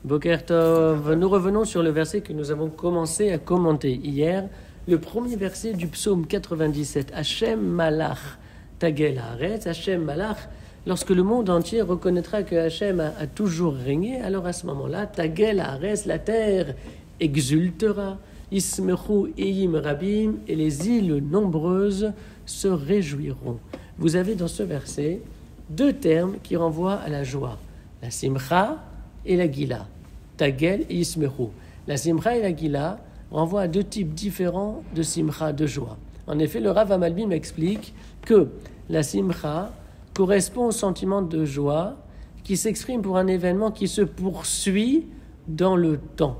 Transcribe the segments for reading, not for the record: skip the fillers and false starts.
Boker Tov, nous revenons sur le verset que nous avons commencé à commenter hier, le premier verset du psaume 97. Hachem Malach Tagel Haaretz, Hachem Malach, lorsque le monde entier reconnaîtra que Hachem a toujours régné, alors à ce moment-là, Tagel Haaretz, la terre exultera, Ismechu Eyim Rabim, et les îles nombreuses se réjouiront. Vous avez dans ce verset deux termes qui renvoient à la joie, la Simcha et la Gila. Tagel et Ismechu. La Simcha et la Gila renvoient à deux types différents de Simcha, de joie. En effet, le Rav Amalbim explique que la Simcha correspond au sentiment de joie qui s'exprime pour un événement qui se poursuit dans le temps,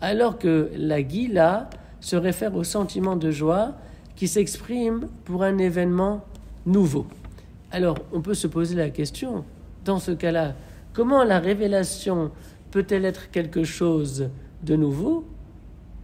alors que la Gila se réfère au sentiment de joie qui s'exprime pour un événement nouveau. Alors, on peut se poser la question, dans ce cas-là, comment la révélation peut-elle être quelque chose de nouveau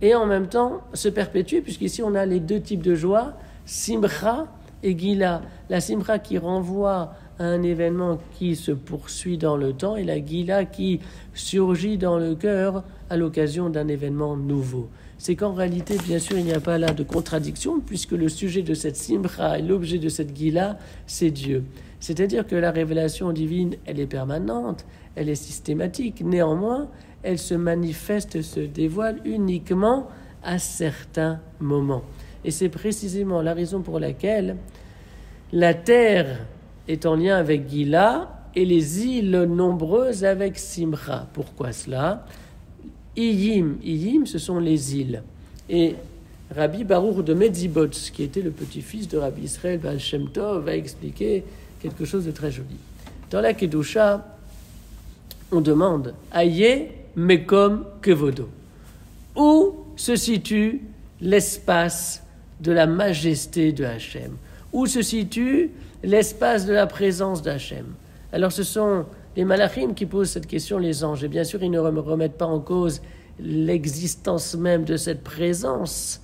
et en même temps se perpétuer, puisqu'ici on a les deux types de joie, Simcha et Gila. La Simcha qui renvoie à un événement qui se poursuit dans le temps et la Gila qui surgit dans le cœur à l'occasion d'un événement nouveau. C'est qu'en réalité, bien sûr, il n'y a pas là de contradiction, puisque le sujet de cette Simcha et l'objet de cette Gila, c'est Dieu. C'est-à-dire que la révélation divine, elle est permanente, elle est systématique. Néanmoins, elle se manifeste, se dévoile uniquement à certains moments. Et c'est précisément la raison pour laquelle la terre est en lien avec Gila et les îles nombreuses avec Simcha. Pourquoi cela ? Iyim, ce sont les îles. Et Rabbi Baruch de Medzibotz, qui était le petit-fils de Rabbi Israël Baal Shem Tov, va expliquer quelque chose de très joli. Dans la Kedusha, on demande Aye Mekom Kevodo. Où se situe l'espace de la majesté de Hachem? Où se situe l'espace de la présence d'Hachem? Alors ce sont les malachim qui posent cette question, les anges. Et bien sûr, ils ne remettent pas en cause l'existence même de cette présence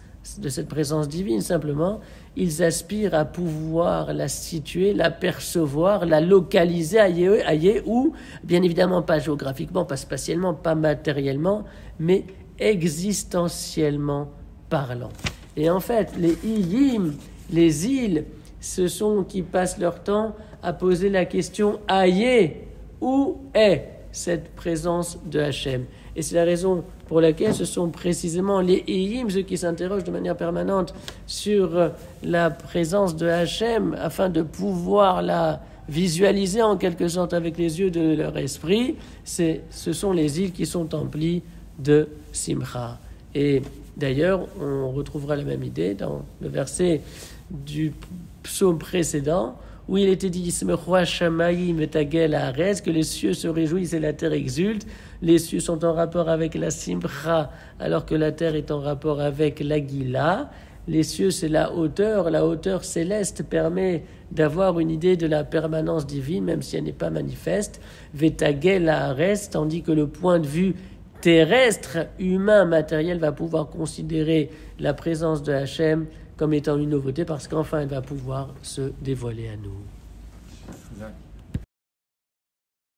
divine. Simplement, ils aspirent à pouvoir la situer, la percevoir, la localiser ailleurs, ou, bien évidemment, pas géographiquement, pas spatialement, pas matériellement, mais existentiellement parlant. Et en fait, les iyim, les îles, ce sont qui passent leur temps à poser la question aïe, où est cette présence de Hachem? Et c'est la raison pour laquelle ce sont précisément les iyim, ceux qui s'interrogent de manière permanente sur la présence de Hachem afin de pouvoir la visualiser en quelque sorte avec les yeux de leur esprit. Ce sont les îles qui sont emplies de Simcha. Et d'ailleurs, on retrouvera la même idée dans le verset du psaume précédent, où il était dit que les cieux se réjouissent et la terre exulte. Les cieux sont en rapport avec la Simcha, alors que la terre est en rapport avec la Gila. Les cieux, c'est la hauteur céleste permet d'avoir une idée de la permanence divine, même si elle n'est pas manifeste. Vetagel Haaretz, tandis que le point de vue terrestre, humain, matériel, va pouvoir considérer la présence de Hachem comme étant une nouveauté, parce qu'enfin elle va pouvoir se dévoiler à nous.